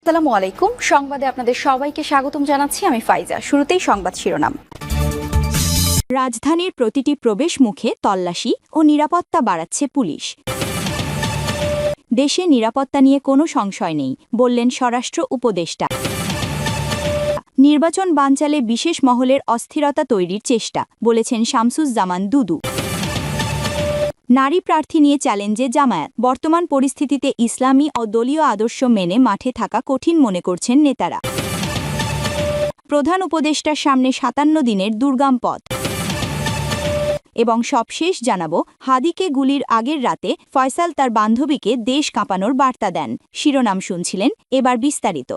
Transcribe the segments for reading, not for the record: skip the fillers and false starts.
আসসালামু আলাইকুম। সংবাদে আপনাদের সবাইকে স্বাগতম জানাচ্ছি। আমি ফাইজা। শুরুতেই সংবাদ শিরোনাম। রাজধানীর প্রতিটি প্রবেশ মুখে তল্লাশি ও নিরাপত্তা বাড়াচ্ছে পুলিশ। দেশে নিরাপত্তা নিয়ে কোনো সংশয় নেই, বললেন স্বরাষ্ট্র উপদেষ্টা। নির্বাচন বানচালে বিশেষ মহলের অস্থিরতা তৈরির চেষ্টা, বলেছেন শামসুজ্জামান দুদু। নারী প্রার্থী নিয়ে চ্যালেঞ্জে জামায়াত, বর্তমান পরিস্থিতিতে ইসলামী ও দলীয় আদর্শ মেনে মাঠে থাকা কঠিন মনে করছেন নেতারা। প্রধান উপদেষ্টার সামনে ৫৭ দিনের দুর্গম পথ। এবং সবশেষ জানাবো, হাদিকে গুলির আগের রাতে ফয়সাল তার বান্ধবীকে দেশ কাঁপানোর বার্তা দেন। শিরোনাম শুনছিলেন, এবার বিস্তারিত।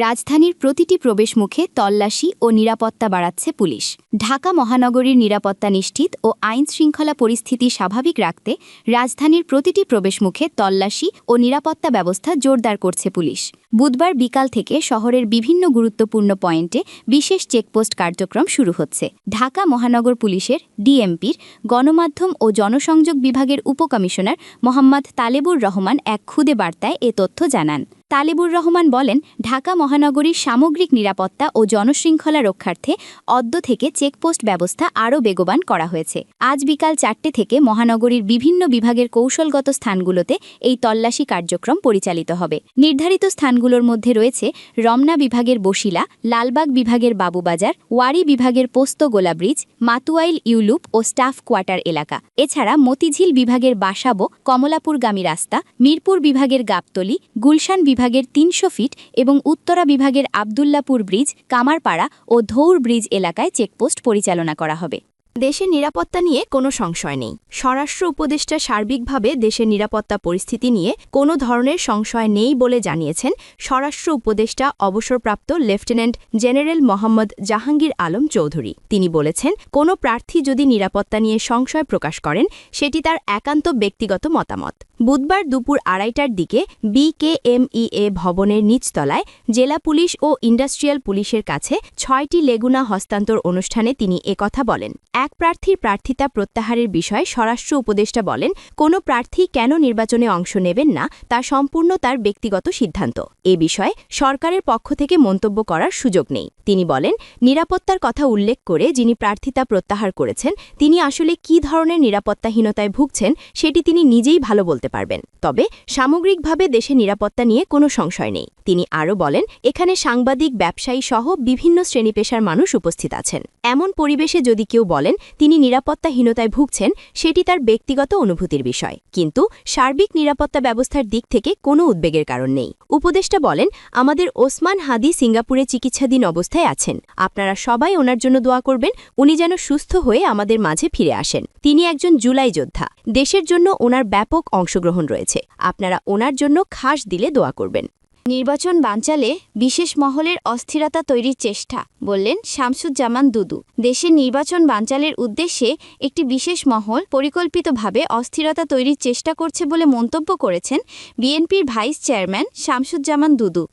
রাজধানীর প্রতিটি প্রবেশমুখে তল্লাশি ও নিরাপত্তা বাড়াচ্ছে পুলিশ। ঢাকা মহানগরীর নিরাপত্তা নিশ্চিত ও আইন শৃঙ্খলা পরিস্থিতি স্বাভাবিক রাখতে রাজধানীর প্রতিটি প্রবেশমুখে তল্লাশি ও নিরাপত্তা ব্যবস্থা জোরদার করছে পুলিশ। বুধবার বিকাল থেকে শহরের বিভিন্ন গুরুত্বপূর্ণ পয়েন্টে বিশেষ চেকপোস্ট কার্যক্রম শুরু হচ্ছে। ঢাকা মহানগর পুলিশের ডিএমপির গণমাধ্যম ও জনসংযোগ বিভাগের উপকমিশনার মোহাম্মদ তালেবুর রহমান এক খুদে বার্তায় এ তথ্য জানান। তালেবুর রহমান বলেন, ঢাকা মহানগরীর সামগ্রিক নিরাপত্তা ও জনশৃঙ্খলা রক্ষার্থে অদ্য থেকে চেকপোস্ট ব্যবস্থা আরও বেগবান করা হয়েছে। আজ বিকাল ৪টে থেকে মহানগরীর বিভিন্ন বিভাগের কৌশলগত স্থানগুলোতে এই তল্লাশি কার্যক্রম পরিচালিত হবে। নির্ধারিত স্থানগুলোর মধ্যে রয়েছে রমনা বিভাগের বসিলা, লালবাগ বিভাগের বাবুবাজার, ওয়ারী বিভাগের পোস্ত গোলা ব্রিজ, মাতুয়াইল ইউলুপ ও স্টাফ কোয়ার্টার এলাকা। এছাড়া মতিঝিল বিভাগের বাসাবো, কমলাপুরগামী রাস্তা, মিরপুর বিভাগের গাবতলী, গুলশান বিভাগের ৩০০ ফিট এবং উত্তরা বিভাগের আবদুল্লাপুর ব্রিজ, কামারপাড়া ও ধৌর ব্রিজ এলাকায় চেকপোস্ট পরিচালনা করা হবে। দেশের নিরাপত্তা নিয়ে কোনো সংশয় নেই। স্বরাষ্ট্র উপদেষ্টা সার্বিকভাবে দেশের নিরাপত্তা পরিস্থিতি নিয়ে কোনো ধরনের সংশয় নেই বলে জানিয়েছেন স্বরাষ্ট্র উপদেষ্টা অবসরপ্রাপ্ত লেফটেন্যান্ট জেনারেল মোহাম্মদ জাহাঙ্গীর আলম চৌধুরী। তিনি বলেছেন, কোনো প্রার্থী যদি নিরাপত্তা নিয়ে সংশয় প্রকাশ করেন সেটি তার একান্ত ব্যক্তিগত মতামত। বুধবার দুপুর ২:৩০টার দিকে বিকেএমইএ ভবনের নিচতলায় জেলা পুলিশ ও ইন্ডাস্ট্রিয়াল পুলিশের কাছে ৬টি লেগুনা হস্তান্তর অনুষ্ঠানে তিনি একথা বলেন। এক প্রার্থীর প্রার্থিতা প্রত্যাহারের বিষয়ে স্বরাষ্ট্র উপদেষ্টা বলেন, কোনো প্রার্থী কেন নির্বাচনে অংশ নেবেন না তা সম্পূর্ণ তার ব্যক্তিগত সিদ্ধান্ত। এ বিষয়ে সরকারের পক্ষ থেকে মন্তব্য করার সুযোগ নেই। তিনি বলেন, নিরাপত্তার কথা উল্লেখ করে যিনি প্রার্থিতা প্রত্যাহার করেছেন তিনি আসলে কী ধরনের নিরাপত্তাহীনতায় ভুগছেন সেটি তিনি নিজেই ভালো বলতে পারবেন। তবে সামগ্রিকভাবে দেশে নিরাপত্তা নিয়ে কোনো সংশয় নেই। তিনি আরও বলেন, এখানে সাংবাদিক, ব্যবসায়ী সহ বিভিন্ন শ্রেণীপেশার মানুষ উপস্থিত আছেন। এমন পরিবেশে যদি কেউ বলেন তিনি নিরাপত্তাহীনতায় ভুগছেন সেটি তার ব্যক্তিগত অনুভূতির বিষয়, কিন্তু সার্বিক নিরাপত্তা ব্যবস্থার দিক থেকে কোনো উদ্বেগের কারণ নেই। উপদেষ্টা বলেন, আমাদের ওসমান হাদি সিঙ্গাপুরে চিকিৎসাধীন অবস্থায় আছেন। আপনারা সবাই ওনার জন্য দোয়া করবেন, উনি যেন সুস্থ হয়ে আমাদের মাঝে ফিরে আসেন। তিনি একজন জুলাই যোদ্ধা। দেশের জন্য ওনার ব্যাপক অংশগ্রহণ রয়েছে। আপনারা ওনার জন্য খাস দিলে দোয়া করবেন। নির্বাচন বানচালে বিশেষ মহলের অস্থিরতা তৈরির চেষ্টা, বললেন শামসুজ্জামান দুদু। দেশের নির্বাচন বানচালের উদ্দেশ্যে একটি বিশেষ মহল পরিকল্পিতভাবে অস্থিরতা তৈরির চেষ্টা করছে বলে মন্তব্য করেছেন বিএনপির ভাইস চেয়ারম্যান শামসুজ্জামান দুদু।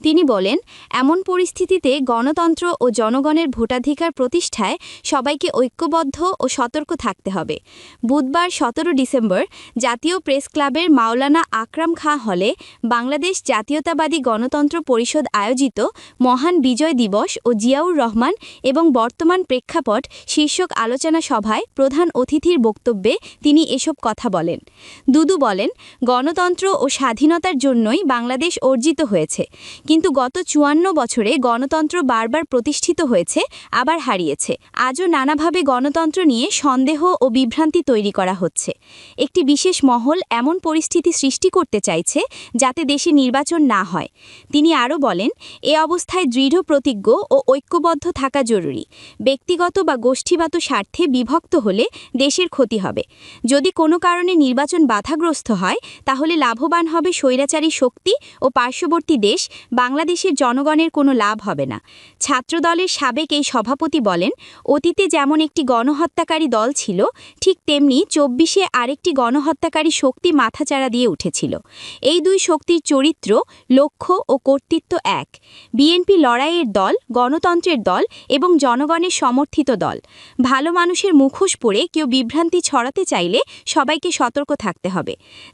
তিনি বলেন, এমন পরিস্থিতিতে গণতন্ত্র ও জনগণের ভোটাধিকার প্রতিষ্ঠায় সবাইকে ঐক্যবদ্ধ ও সতর্ক থাকতে হবে। বুধবার ১৭ ডিসেম্বর জাতীয় প্রেস ক্লাবের মাওলানা আকরাম খাঁ হলে বাংলাদেশ জাতীয়তাবাদী গণতন্ত্র পরিষদ আয়োজিত মহান বিজয় দিবস ও জিয়াউর রহমান এবং বর্তমান প্রেক্ষাপট শীর্ষক আলোচনা সভায় প্রধান অতিথির বক্তব্যে তিনি এসব কথা বলেন। দুদু বলেন, গণতন্ত্র ও স্বাধীনতার জন্যই বাংলাদেশ অর্জিত হয়েছে, কিন্তু গত ৫৪ বছরে গণতন্ত্র বারবার প্রতিষ্ঠিত হয়েছে, আবার হারিয়েছে। আজও নানাভাবে গণতন্ত্র নিয়ে সন্দেহ ও বিভ্রান্তি তৈরি করা হচ্ছে। একটি বিশেষ মহল এমন পরিস্থিতি সৃষ্টি করতে চাইছে যাতে দেশে নির্বাচন না হয়। তিনি আরও বলেন, এ অবস্থায় দৃঢ় প্রতিজ্ঞ ও ঐক্যবদ্ধ থাকা জরুরি। ব্যক্তিগত বা গোষ্ঠীগত স্বার্থে বিভক্ত হলে দেশের ক্ষতি হবে। যদি কোনো কারণে নির্বাচন বাধাগ্রস্ত হয় তাহলে লাভবান হবে স্বৈরাচারী শক্তি ও পার্শ্ববর্তী দেশ, বাংলাদেশের জনগণের কোনো লাভ হবে না। ছাত্রদলের সাবেক এই সভাপতি বলেন, অতীতে যেমন একটি গণহত্যাকারী দল ছিল, ঠিক তেমনি ২৪-এ আরেকটি গণহত্যাকারী শক্তি মাথাচাড়া দিয়ে উঠেছিল। এই দুই শক্তির চরিত্র লক্ষ্য ও কর্তৃত্ব এক। বিএনপি লড়াইয়ের দল, গণতন্ত্রের দল এবং জনগণের সমর্থিত দল। ভালো মানুষের মুখোশ পরে কেউ বিভ্রান্তি ছড়াতে চাইলে সবাইকে সতর্ক থাকতে হবে।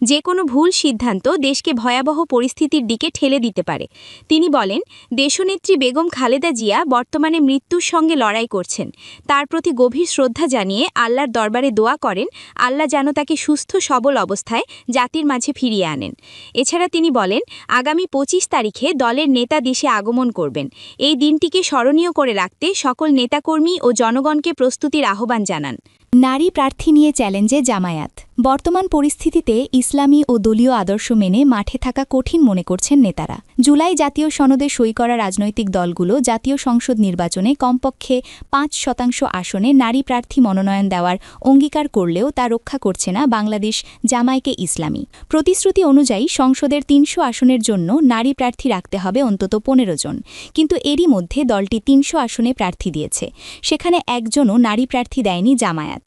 যে কোনো ভুল সিদ্ধান্ত দেশকে ভয়াবহ পরিস্থিতির দিকে ঠেলে দিতে পারে। তিনি বলেন, দেশনেত্রী বেগম খালেদা জিয়া বর্তমানে মৃত্যুর সঙ্গে লড়াই করছেন। তার প্রতি গভীর শ্রদ্ধা জানিয়ে আল্লাহর দরবারে দোয়া করেন, আল্লাহ যেন তাকে সুস্থ সবল অবস্থায় জাতির মাঝে ফিরিয়ে আনেন। এছাড়া তিনি বলেন, আগামী ২৫ তারিখে দলের নেতা দেশে আগমন করবেন। এই দিনটিকে স্মরণীয় করে রাখতে সকল নেতাকর্মী ও জনগণকে প্রস্তুতির আহ্বান জানান। নারী প্রার্থী নিয়ে চ্যালেঞ্জে জামায়াত। বর্তমান পরিস্থিতিতে ইসলামী ও দলীয় আদর্শ মেনে মাঠে থাকা কঠিন মনে করছেন নেতারা। জুলাই জাতীয় সনদে সই করা রাজনৈতিক দলগুলো জাতীয় সংসদ নির্বাচনে কমপক্ষে ৫% আসনে নারী প্রার্থী মনোনয়ন দেওয়ার অঙ্গীকার করলেও তা রক্ষা করছে না বাংলাদেশ জামায়াতে ইসলামী। প্রতিশ্রুতি অনুযায়ী সংসদের ৩০০ আসনের জন্য নারী প্রার্থী রাখতে হবে অন্তত ১৫ জন, কিন্তু এরই মধ্যে দলটি ৩০০ আসনে প্রার্থী দিয়েছে। সেখানে একজনও নারী প্রার্থী দেয়নি জামায়াত।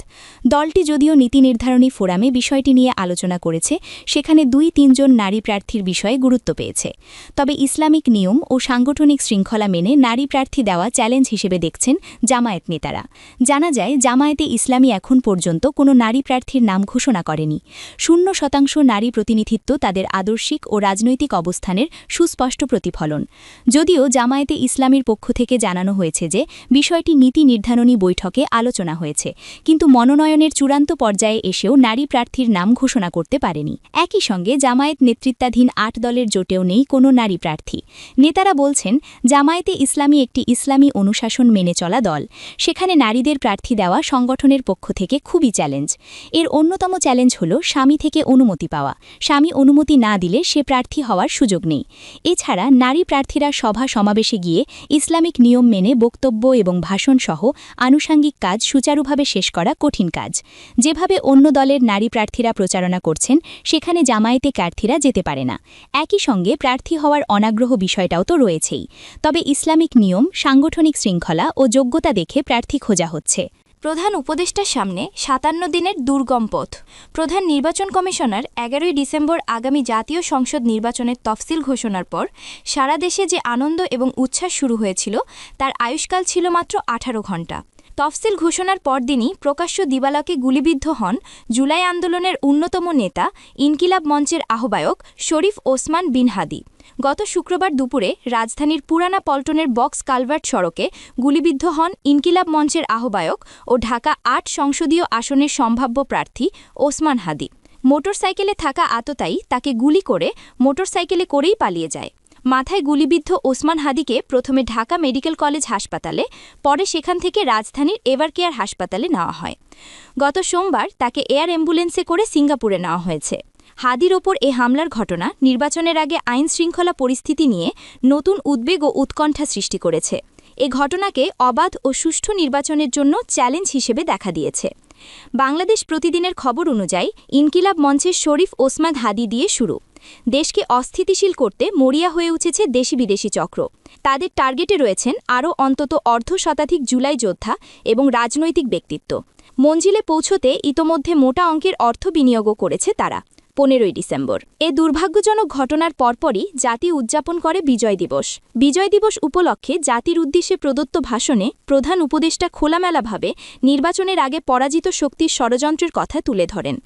দলটি যদিও নীতি নির্ধারণী ফোরামে বিষয়টি নিয়ে আলোচনা করেছে, সেখানে ২-৩ জন নারী প্রার্থীর বিষয়ে গুরুত্ব পেয়েছে। তবে ইসলামিক নিয়ম ও সাংগঠনিক শৃঙ্খলা মেনে নারী প্রার্থী দেওয়া চ্যালেঞ্জ হিসেবে দেখছেন জামায়াত নেতারা। জানা যায়, জামায়াতে ইসলামী এখন পর্যন্ত কোনো নারী প্রার্থীর নাম ঘোষণা করেনি। ০% নারী প্রতিনিধিত্ব তাদের আদর্শিক ও রাজনৈতিক অবস্থানের সুস্পষ্ট প্রতিফলন। যদিও জামায়াতে ইসলামীর পক্ষ থেকে জানানো হয়েছে যে বিষয়টি নীতি নির্ধারণী বৈঠকে আলোচনা হয়েছে, কিন্তু মনোনয়নের চূড়ান্ত পর্যায়ে এসেও নারী প্রার্থীর নাম ঘোষণা করতে পারেনি। একই সঙ্গে জামায়াত নেতৃত্বাধীন ৮ দলের জোটেও নেই কোনো নারী প্রার্থী। নেতারা বলছেন, জামায়াতে ইসলামী একটি ইসলামী অনুশাসন মেনে চলা দল। সেখানে নারীদের প্রার্থী দেওয়া সংগঠনের পক্ষ থেকে খুবই চ্যালেঞ্জ। এর অন্যতম চ্যালেঞ্জ হল স্বামী থেকে অনুমতি পাওয়া। স্বামী অনুমতি না দিলে সে প্রার্থী হওয়ার সুযোগ নেই। এছাড়া নারী প্রার্থীরা সভা সমাবেশে গিয়ে ইসলামিক নিয়ম মেনে বক্তব্য এবং ভাষণসহ আনুষাঙ্গিক কাজ সুচারুভাবে শেষ করা কঠিন কাজ। যেভাবে অন্য দলের নারী প্রার্থীরা প্রচারণা করছেন, সেখানে জামায়াতে প্রার্থীরা যেতে পারে না। একই সঙ্গে প্রার্থী হওয়ার অনাগ্রহ বিষয়টাও তো রয়েছেই। তবে ইসলামিক নিয়ম, সাংগঠনিক শৃঙ্খলা ও যোগ্যতা দেখে প্রার্থী খোঁজা হচ্ছে। প্রধান উপদেষ্টার সামনে ৫৭ দিনের দুর্গম পথ। প্রধান নির্বাচন কমিশনার ১১ই ডিসেম্বর আগামী জাতীয় সংসদ নির্বাচনের তফসিল ঘোষণার পর সারা দেশে যে আনন্দ এবং উচ্ছ্বাস শুরু হয়েছিল, তার আয়ুষ্কাল ছিল মাত্র ১৮ ঘণ্টা। তফসিল ঘোষণার পরদিনই প্রকাশ্য দিবালোকে গুলিবিদ্ধ হন জুলাই আন্দোলনের অন্যতম নেতা, ইনকিলাব মঞ্চের আহ্বায়ক শরীফ ওসমান বিন হাদি। গত শুক্রবার দুপুরে রাজধানীর পুরানা পল্টনের বক্স কালভার্ট সড়কে গুলিবিদ্ধ হন ইনকিলাব মঞ্চের আহ্বায়ক ও ঢাকা ৮ সংসদীয় আসনের সম্ভাব্য প্রার্থী ওসমান হাদি। মোটরসাইকেলে থাকা আততায়ী তাকে গুলি করে মোটরসাইকেলে করেই পালিয়ে যায়। মাথায় গুলিবিদ্ধ ওসমান হাদিকে প্রথমে ঢাকা মেডিকেল কলেজ হাসপাতালে, পরে সেখান থেকে রাজধানীর এভারকেয়ার হাসপাতালে নেওয়া হয়। গত সোমবার তাকে এয়ার অ্যাম্বুলেন্সে করে সিঙ্গাপুরে নেওয়া হয়েছে। হাদির ওপর এ হামলার ঘটনা নির্বাচনের আগে আইন শৃঙ্খলা পরিস্থিতি নিয়ে নতুন উদ্বেগ ও উৎকণ্ঠা সৃষ্টি করেছে। এ ঘটনাকে অবাধ ও সুষ্ঠু নির্বাচনের জন্য চ্যালেঞ্জ হিসেবে দেখা দিয়েছে। বাংলাদেশ প্রতিদিনের খবর অনুযায়ী ইনকিলাব মঞ্চের শরীফ ওসমান হাদি দিয়ে শুরু। দেশকে অস্থিতিশীল করতে মরিয়া হয়ে উঠেছে দেশি বিদেশি চক্র। তাদের টার্গেটে রয়েছেন আরও অন্তত অর্ধশতাধিক জুলাই যোদ্ধা এবং রাজনৈতিক ব্যক্তিত্ব। মঞ্জিলে পৌঁছতে ইতোমধ্যে মোটা অঙ্কের অর্থ বিনিয়োগও করেছে তারা। ১৫ই ডিসেম্বর এ দুর্ভাগ্যজনক ঘটনার পরপরই জাতি উদযাপন করে বিজয় দিবস। বিজয় দিবস উপলক্ষে জাতির উদ্দেশ্যে প্রদত্ত ভাষণে প্রধান উপদেষ্টা খোলামেলাভাবে নির্বাচনের আগে পরাজিত শক্তির ষড়যন্ত্রের কথা তুলে ধরেন।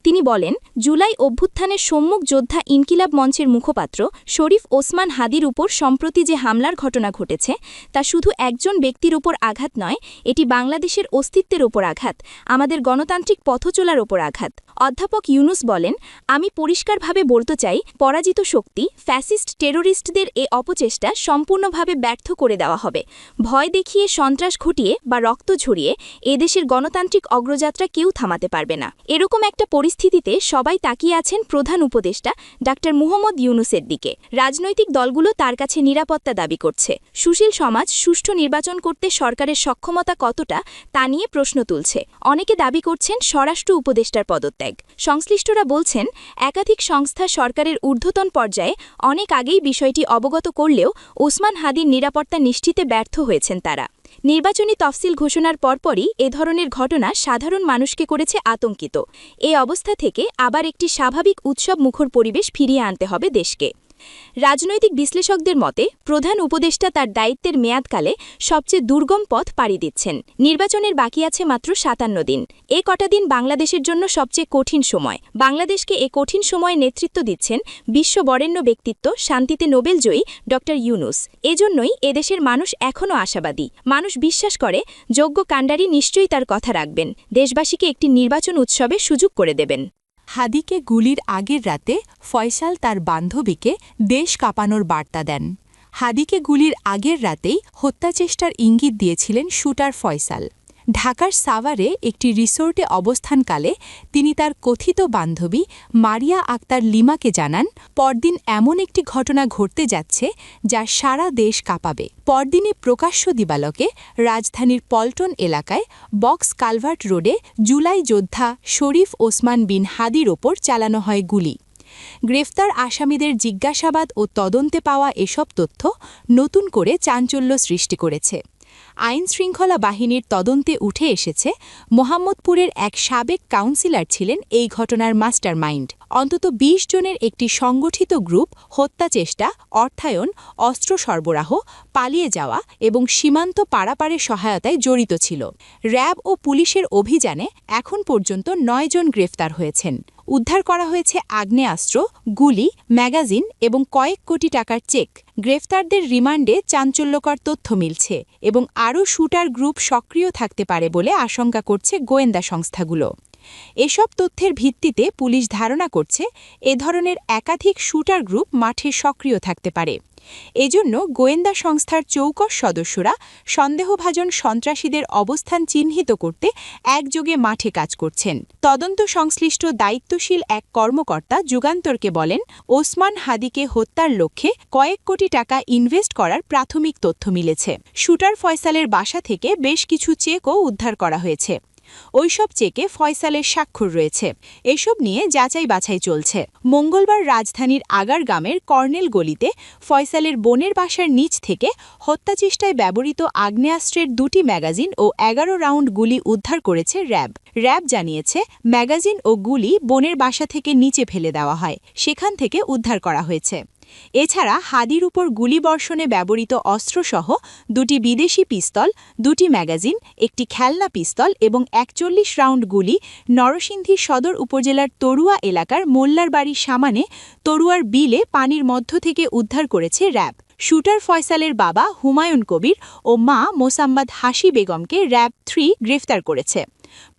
তিনি বলেন, জুলাই অভ্যুত্থানের সম্মুখ যোদ্ধা ইনকিলাব মঞ্চের মুখপাত্র শরীফ ওসমান হাদির উপর সম্প্রতি যে হামলার ঘটনা ঘটেছে, তা শুধু একজন ব্যক্তির ওপর আঘাত নয়, এটি বাংলাদেশের অস্তিত্বের ওপর আঘাত, আমাদের গণতান্ত্রিক পথচলার ওপর আঘাত। অধ্যাপক ইউনুস বলেন, আমি পরিষ্কারভাবে বলতে চাই, পরাজিত শক্তি ফ্যাসিস্ট টেরোরিস্টদের এ অপচেষ্টা সম্পূর্ণভাবে ব্যর্থ করে দেওয়া হবে। ভয় দেখিয়ে, সন্ত্রাস ঘটিয়ে বা রক্ত ঝরিয়ে এদেশের গণতান্ত্রিক অগ্রযাত্রা কেউ থামাতে পারবে না। এরকম একটা পরিস্থিতিতে সবাই তাকিয়ে আছেন প্রধান উপদেষ্টা ডাক্তার মুহম্মদ ইউনুসের দিকে। রাজনৈতিক দলগুলো তার কাছে নিরাপত্তা দাবি করছে। সুশীল সমাজ সুষ্ঠু নির্বাচন করতে সরকারের সক্ষমতা কতটা, তা নিয়ে প্রশ্ন তুলছে। অনেকে দাবি করছেন স্বরাষ্ট্র উপদেষ্টার পদত্যাগ। সংশ্লিষ্টরা বলছেন, একাধিক সংস্থা সরকারের ঊর্ধ্বতন পর্যায়ে অনেক আগেই বিষয়টি অবগত করলেও ওসমান হাদির নিরাপত্তা নিশ্চিতে ব্যর্থ হয়েছেন তারা। নির্বাচনী তফসিল ঘোষণার পরপরই এ ধরনের ঘটনা সাধারণ মানুষকে করেছে আতঙ্কিত। এ অবস্থা থেকে আবার একটি স্বাভাবিক উৎসব মুখর পরিবেশ ফিরিয়ে আনতে হবে দেশকে। রাজনৈতিক বিশ্লেষকদের মতে প্রধান উপদেষ্টা তার দায়িত্বের মেয়াদকালে সবচেয়ে দুর্গম পথ পাড়ি দিচ্ছেন। নির্বাচনের বাকি আছে মাত্র ৫৭ দিন। এ কটা দিন বাংলাদেশের জন্য সবচেয়ে কঠিন সময়। বাংলাদেশকে এ কঠিন সময়ে নেতৃত্ব দিচ্ছেন বিশ্ব বরেণ্য ব্যক্তিত্ব, শান্তিতে নোবেলজয়ী ড ইউনূস। এজন্যই এদেশের মানুষ এখনও আশাবাদী। মানুষ বিশ্বাস করে যোগ্য কাণ্ডারি নিশ্চয়ই তার কথা রাখবেন, দেশবাসীকে একটি নির্বাচন উৎসবে সুযোগ করে দেবেন। হাদিকে গুলির আগের রাতে ফয়সাল তার বান্ধবীকে দেশ কাঁপানোর বার্তা দেন। হাদিকে গুলির আগের রাতেই হত্যাচেষ্টার ইঙ্গিত দিয়েছিলেন শুটার ফয়সাল। ঢাকার সাভারে একটি রিসোর্টে অবস্থানকালে তিনি তার কথিত বান্ধবী মারিয়া আক্তার লিমাকে জানান, পরদিন এমন একটি ঘটনা ঘটতে যাচ্ছে যা সারা দেশ কাঁপাবে। পরদিনই প্রকাশ্য দিবালোকে রাজধানীর পল্টন এলাকায় বক্স কালভার্ট রোডে জুলাই যোদ্ধা শরীফ ওসমান বিন হাদির ওপর চালানো হয় গুলি। গ্রেফতার আসামিদের জিজ্ঞাসাবাদ ও তদন্তে পাওয়া এসব তথ্য নতুন করে চাঞ্চল্য সৃষ্টি করেছে। আইনশৃঙ্খলা বাহিনীর তদন্তে উঠে এসেছে মোহাম্মদপুরের এক সাবেক কাউন্সিলর ছিলেন এই ঘটনার মাস্টারমাইন্ড। অন্তত ২০ জনের একটি সংগঠিত গ্রুপ হত্যাচেষ্টা, অর্থায়ন, অস্ত্র সরবরাহ, পালিয়ে যাওয়া এবং সীমান্ত পারাপারের সহায়তায় জড়িত ছিল। র্যাব ও পুলিশের অভিযানে এখন পর্যন্ত ৯ জন গ্রেফতার হয়েছেন। উদ্ধার করা হয়েছে আগ্নেয়াস্ত্র, গুলি, ম্যাগাজিন এবং কয়েক কোটি টাকার চেক। গ্রেফতারদের রিমান্ডে চাঞ্চল্যকর তথ্য মিলছে এবং আরও শুটার গ্রুপ সক্রিয় থাকতে পারে বলে আশঙ্কা করছে গোয়েন্দা সংস্থাগুলো। এসব তথ্যের ভিত্তিতে পুলিশ ধারণা করছে এ ধরনের একাধিক শুটার গ্রুপ মাঠে সক্রিয় থাকতে পারে। এজন্য গোয়েন্দা সংস্থার চৌকস সদস্যরা সন্দেহভাজন সন্ত্রাসীদের অবস্থান চিহ্নিত করতে একযোগে মাঠে কাজ করছেন। তদন্ত সংশ্লিষ্ট দায়িত্বশীল এক কর্মকর্তা যুগান্তরকে বলেন, ওসমান হাদিকে হত্যার লক্ষ্যে কয়েক কোটি টাকা ইনভেস্ট করার প্রাথমিক তথ্য মিলেছে। শুটার ফয়সালের বাসা থেকে বেশ কিছু চেকও উদ্ধার করা হয়েছে। ওইসব চেকে ফয়সালের স্বাক্ষর রয়েছে। এসব নিয়ে যাচাই বাছাই চলছে। মঙ্গলবার রাজধানীর আগারগামের কর্নেল গলিতে ফয়সালের বোনের বাসার নিচ থেকে হত্যাচেষ্টায় ব্যবহৃত আগ্নেয়াস্ত্রের ২টি ম্যাগাজিন ও ১১ রাউন্ড গুলি উদ্ধার করেছে র্যাব। র্যাব জানিয়েছে, ম্যাগাজিন ও গুলি বোনের বাসা থেকে নিচে ফেলে দেওয়া হয়, সেখান থেকে উদ্ধার করা হয়েছে। এছাড়া হাদির উপর গুলিবর্ষণে ব্যবহৃত অস্ত্রসহ ২টি বিদেশি পিস্তল, ২টি ম্যাগাজিন, একটি খেলনা পিস্তল এবং ৪১ রাউন্ড গুলি নরসিংদী সদর উপজেলার তরুয়া এলাকার মোল্লার বাড়ির সামানে তরুয়ার বিলে পানির মধ্য থেকে উদ্ধার করেছে র্যাব। শুটার ফয়সালের বাবা হুমায়ুন কবির ও মা মোসাম্মদ হাসি বেগমকে র্যাব ৩ গ্রেফতার করেছে।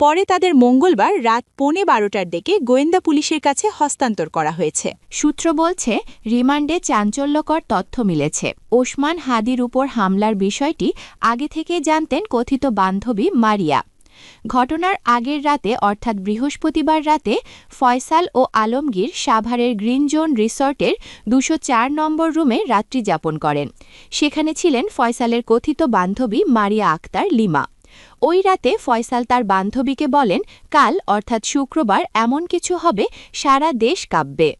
পরে তাদের মঙ্গলবার রাত ১:১২টার দিকে গোয়েন্দা পুলিশের কাছে হস্তান্তর করা হয়েছে। সূত্র বলছে, রিমান্ডে চাঞ্চল্যকর তথ্য মিলেছে। ওসমান হাদির উপর হামলার বিষয়টি আগে থেকে জানতেন কথিত বান্ধবী মারিয়া। ঘটনার আগের রাতে অর্থাৎ বৃহস্পতিবার রাতে ফয়সাল ও আলমগীর সাভারের গ্রিন জোন রিসর্টের ২০৪ নম্বর রুমে রাত্রি যাপন করেন। সেখানে ছিলেন ফয়সালের কথিত বান্ধবী মারিয়া আক্তার লিমা। ওই রাতে ফয়সাল তার বান্ধবীকে বলেন, কাল অর্থাৎ শুক্রবার এমন কিছু হবে সারা দেশ কাঁপবে।